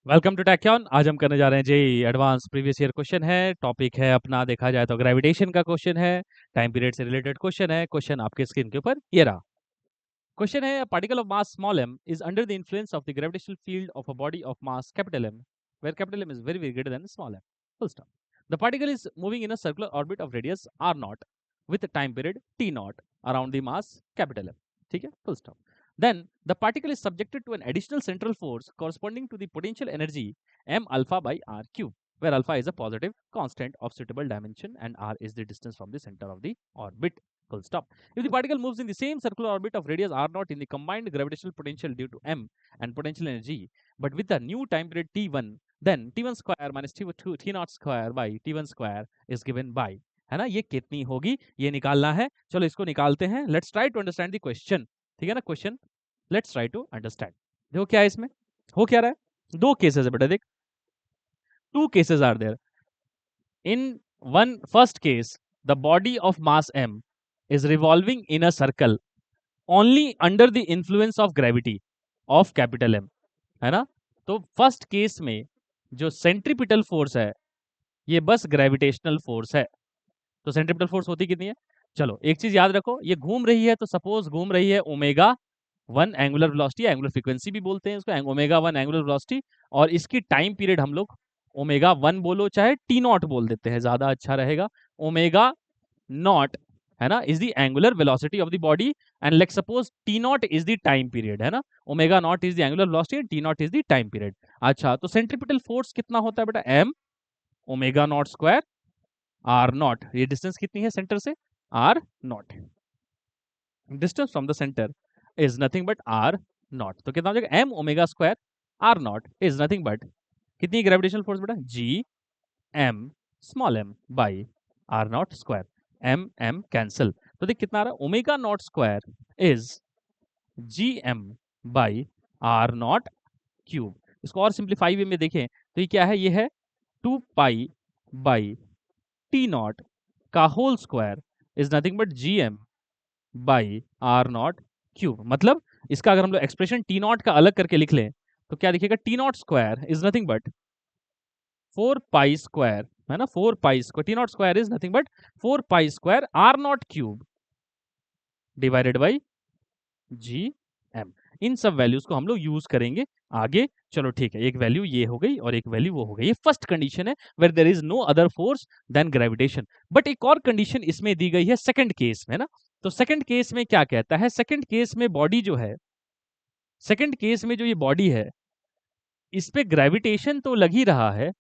Welcome to टैक्योन। आज हम करने जा रहे हैं JEE advance previous year question है। टॉपिक है अपना, देखा जाए तो ग्रेविटेशन का क्वेश्चन है, टाइम पीरियड से रिलेटेड क्वेश्चन है। क्वेश्चन आपके स्क्रीन के ऊपर ये रहा। क्वेश्चन है, particle of mass small m is under the influence of the gravitational field of a body of mass capital M, where capital M is very very greater than small m. Full stop. The particle is moving in a circular orbit of radius r naught with a time period t naught around the mass capital M. ठीक है, full stop. Then the particle is subjected to an additional central force corresponding to the potential energy m alpha by r cube, where alpha is a positive constant of suitable dimension and r is the distance from the center of the orbit. Full stop. If the particle moves in the same circular orbit of radius r naught in the combined gravitational potential due to m and potential energy, but with a new time period t1, then t1 square minus t2 t naught square by t1 square is given by, है ना, ये कितनी होगी ये निकालना है। चलो इसको निकालते हैं। Let's try to understand the question. ठीक है ना, question let's try to understand. देखो क्या है इसमें, हो क्या रहा है। दो केसेस है बेटा, देख, two cases are there. In one first case, the body of mass m is revolving in a circle only under the influence of gravity of capital M, है ना। तो फर्स्ट केस में जो सेंट्रीपिटल फोर्स है ये बस gravitational force है। तो सेंट्रीपिटल फोर्स होती कितनी है, चलो एक चीज याद रखो, ये घूम रही है तो सपोज घूम रही है omega one angular velocity, angular frequency भी बोलते हैं इसको, ओमेगा वन एंगुलर वेलोसिटी, और इसकी टाइम पीरियड हम लोग ओमेगा वन बोलो चाहे टी नॉट बोल देते हैं, ज्यादा अच्छा रहेगा। ओमेगा नॉट, है ना, is the angular velocity of the body and let's suppose T naught is the time period, है ना। Omega naught is the angular velocity and T naught is the time period. अच्छा, तो centripetal force कितना होता है बेटा, M omega naught square R naught. ये distance कितनी है सेंटर से, R naught. Distance from the centre is nothing but R naught. तो कितना हो जाएगा, M omega square R naught is nothing but कितनी ग्रेविटेशनल फोर्स बेटा, G M small m by R naught square. M M cancel, तो देख कितना आ रहा है, omega naught square is G M by R naught cube. इसको और सिंप्लीफाई वे में देखें तो ये क्या है, ये है 2 पाई बाई टी नॉट का whole square is nothing but G M by R naught cube. मतलब इसका अगर हम लोग एक्सप्रेशन टी नॉट का अलग करके लिख लें तो क्या दिखेगा, T naught square is nothing but 4 pi square, है ना, 4 pi square, T naught square is nothing but 4 pi square R naught cube divided by G M. इन सब वैल्यूज को हम लोग यूज करेंगे आगे। चलो ठीक है, एक वैल्यू ये हो गई और एक वैल्यू वो हो गई। ये फर्स्ट कंडीशन है where there is no other force then gravitation. But एक और कंडीशन इसमें दी गई है सेकंड केस में ना। तो सेकंड केस में क्या कहता है, सेकंड केस में बॉडी जो है, सेकंड केस में जो ये बॉडी है इस पे ग्रेविटेशन तो लग ही रहा है,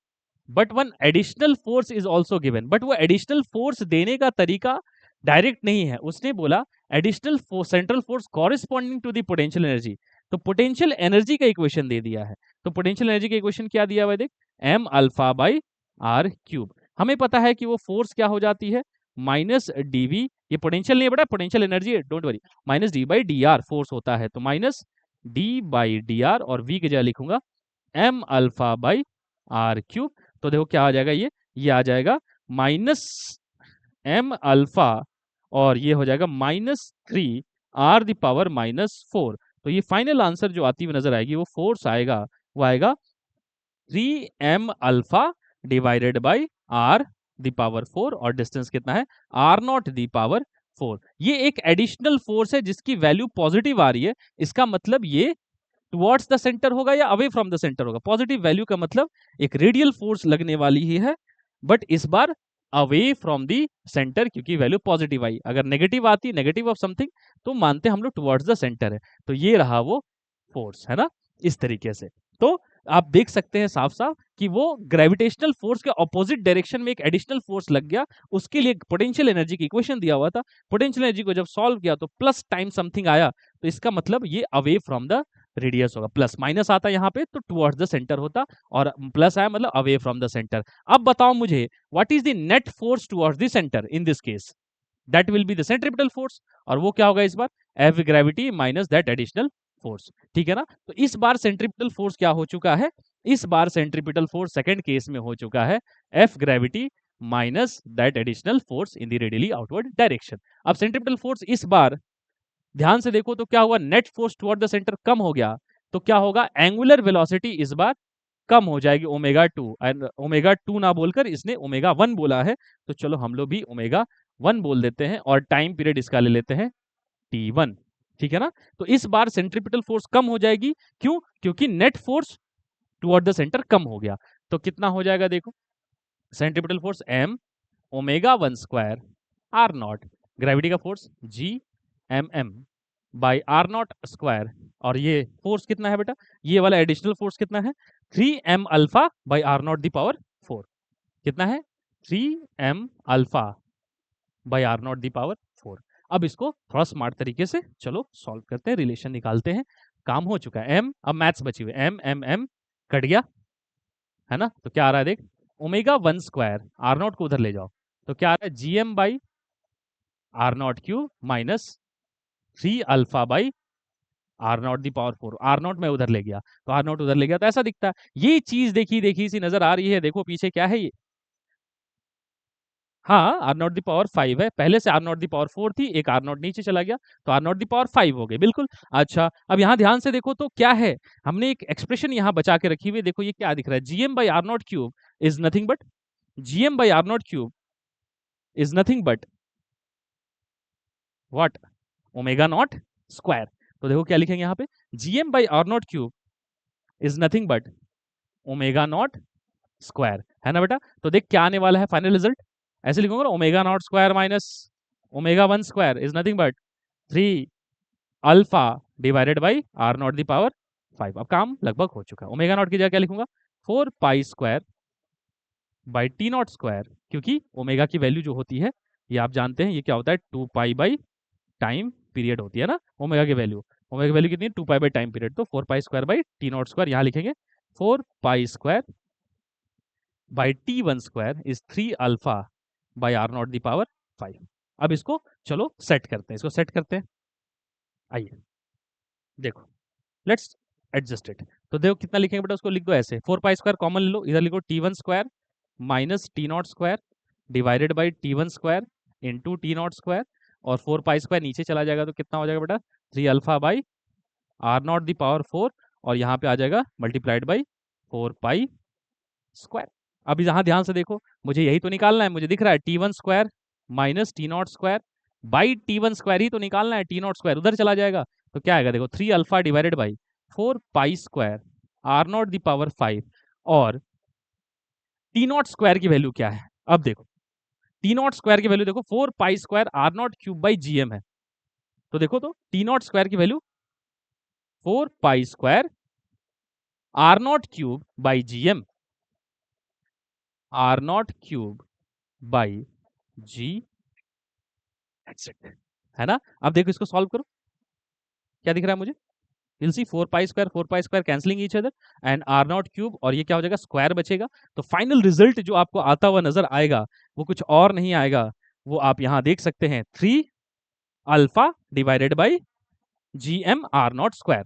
but one additional force is also given. But वो एडिशनल फोर्स देने का तरीका डायरेक्ट नहीं है। उसने बोला additional central force corresponding to the potential energy. तो पोटेंशियल एनर्जी का इक्वेशन दे दिया है। तो पोटेंशियल एनर्जी का इक्वेशन क्या दिया हुआ है, देख, M alpha by R cube. हमें पता है कि वो फोर्स क्या हो जाती है, माइनस डीवी, ये पोटेंशियल नहीं है बेटा, पोटेंशियल एनर्जी है, don't worry, minus D by D R force होता है। तो minus D by D R और वी की जगह लिखूंगा M alpha by R cube. तो देखो क्या आ जाएगा, ये आ जाएगा माइनस एम अल्फा और ये हो जाएगा -3 आर द पावर -4। तो ये फाइनल आंसर जो आती हुई नजर आएगी वो फोर्स आएगा, वो आएगा 3m alpha divided by R the power 4 और डिस्टेंस कितना है, आर नॉट द पावर 4। ये एक एडिशनल फोर्स है जिसकी वैल्यू पॉजिटिव आ रही है। इसका मतलब ये टुवर्ड्स द सेंटर होगा या अवे फ्रॉम द सेंटर होगा। पॉजिटिव वैल्यू का मतलब एक रेडियल फोर्स लगने वाली ही है, बट इस बार अवे फ्रॉम द सेंटर, क्योंकि वैल्यू पॉजिटिव आई। अगर नेगेटिव आती, नेगेटिव ऑफ समथिंग, तो मानते हम लोग टुवर्ड्स द सेंटर है। तो ये रहा वो फोर्स, है ना, इस तरीके से। तो आप देख सकते हैं साफ साफ कि वो ग्रेविटेशनल फोर्स के ऑपोजिट डायरेक्शन में एक एडिशनल फोर्स लग गया। उसके लिए पोटेंशियल एनर्जी की इक्वेशन दिया हुआ था। पोटेंशियल एनर्जी को जब सॉल्व किया तो प्लस टाइम समथिंग आया, तो इसका मतलब ये अवे फ्रॉम द रेडियस होगा। प्लस माइनस आता यहाँ पे तो टुवर्ड्स द सेंटर होता, और प्लस आया मतलब अवे फ्रॉम द सेंटर। अब बताओ मुझे what is the net force towards the centre in this case, that will be the centripetal force. और वो क्या होगा इस बार, F gravity minus that additional force. ठीक है ना। तो इस बार सेंट्रीपिटल फोर्स क्या हो चुका है, इस बार सेंट्रीपिटल फोर्स सेकंड केस में हो चुका है F gravity minus that additional force in the radially outward direction. अब सेंट्रीपिटल फोर्स इस बार ध्यान से देखो तो क्या हुआ, net force toward the centre कम हो गया, तो क्या होगा, एंगुलर वेलोसिटी इस बार कम हो जाएगी ओमेगा 2, एंड ओमेगा 2 ना बोलकर इसने ओमेगा 1 बोला है, तो चलो हम लोग भी ओमेगा 1 बोल देते हैं और टाइम पीरियड इसका ले लेते हैं T1। ठीक है ना? तो इस बार सेंट्रीपिटल फोर्स कम हो जाएगी, क्यों? क्योंकि net force toward the centre कम हो गया। तो कितना हो जाएगा देखो, centripetal force m omega 1 square R naught, gravity का force g mm by R naught square, और ये फोर्स कितना है बेटा, ये वाला एडिशनल फोर्स कितना है, 3m alpha by R naught the power 4। कितना है? 3m alpha by R naught the power 4। अब इसको थोड़ा स्मार्ट तरीके से चलो सॉल्व करते हैं, रिलेशन निकालते हैं। काम हो चुका है, m अब मैथ्स बची हुई, m कट गया है ना, तो क्या आ रहा है देख, ओमेगा 1 स्क्वायर, आर नॉट को उधर ले जाओ, तो क्या आ रहा है, gm by R naught cube minus 3 alpha by R naught the power 4। R naught मैं उधर ले गया, तो आर नॉट उधर ले गया, तो ऐसा दिखता है। ये चीज देखी देखी सी नजर आ रही है, देखो पीछे क्या है ये, हाँ आर नॉट दी पावर 5 है, पहले से आर नॉट दी पावर 4 थी, एक आर नॉट नीचे चला गया, तो आर नॉट दी पावर 5 हो गई, बिल्कुल। अच्छा, अब यहाँ ध्यान से देखो तो क्या है, हमने एक एक्सप्रेशन यहाँ बचा के रखी हुई, देखो ये क्या दिख रहा है, G M by R naught cube is nothing but, G M by R naught cube is nothing but what, omega naught square. तो देखो क्या लिखेंगे यहाँ पे, G M by R naught cube is nothing but omega naught square, है ना बेटा। तो देख क्या आने वाला है फाइनल रिजल्ट, ऐसे लिखूंगा ना, omega naught square minus omega 1 square is nothing but 3 alpha divided by R naught the power 5। अब काम लगभग हो चुका है, ओमेगा नॉट की जगह क्या लिखूंगा, 4 pi square by T naught square, क्योंकि ओमेगा की वैल्यू जो होती है, ये आप जानते हैं, ये क्या होता है, 2 पाई बाई टाइम पीरियड होती है ना ओमेगा की वैल्यू, ओमेगा की वैल्यू कितनी है, 2 पाई बाई टाइम पीरियड, तो 4 pi square by T naught square, यहाँ लिखेंगे 4 pi square by T1 square is 3 alpha by R naught the power 5। अब इसको चलो सेट करते हैं, इसको सेट करते हैं, आइए देखो, लेट्स एडजस्ट इट। तो देखो कितना लिखेंगे बेटा, उसको लिख दो ऐसे, 4 पाई स्क्वायर कॉमन ले लो, इधर लिखो T1 square minus T naught square divided by T1 square into T naught square, और 4 पाई स्क्वायर नीचे चला जाएगा तो कितना हो जाएगा बेटा, 3 alpha by R naught the power 4, और यहाँ पे आ जाएगा मल्टीप्लाइड बाई 4 पाई स्क्वायर। अब यहाँ ध्यान से देखो, मुझे यही तो निकालना है, मुझे दिख रहा है T1 square minus T naught square by T1 square ही तो निकालना है, टी नॉट स्क्वायर उधर चला जाएगा, तो क्या आएगा देखो, 3 alpha divided by 4 pi square R naught the power 5, और टी नॉट स्क्वायर की वैल्यू क्या है, अब देखो टी नॉट स्क्वायर की वैल्यू देखो, 4 pi square R naught cube by G M है, तो देखो तो टी नॉट स्क्वायर की value 4 pi square R naught cube by G M, R naught cube by G, है ना। अब देखो इसको सॉल्व करो, क्या दिख रहा है मुझे, you'll see 4 pi square cancelling each other and R naught cube, और ये क्या हो जाएगा, स्क्वायर बचेगा। तो फाइनल रिजल्ट जो आपको आता हुआ नजर आएगा वो कुछ और नहीं आएगा, वो आप यहाँ देख सकते हैं, 3 alpha divided by G M R naught square,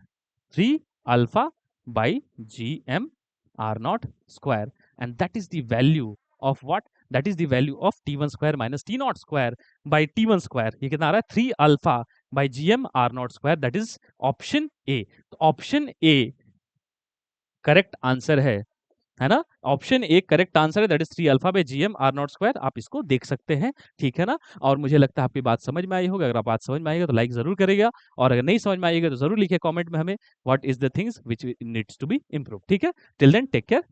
3 alpha by G M R naught square, and that is the value of what, that is the value of T1 square minus T naught square by T1 square, ये कितना आ रहा है, 3 alpha by G M R naught square, that is option A. तो option A correct answer है ना, option A correct answer है, that is 3 alpha by G M R naught square, आप इसको देख सकते हैं, ठीक है ना। और मुझे लगता है आपकी बात समझ में आई होगी, अगर आप बात समझ में आएगा तो लाइक जरूर करेगा, और अगर नहीं समझ में आएगा तो जरूर लिखिए कमेंट में हमें what is the things which needs to be improve, ठीक है। Till then take care,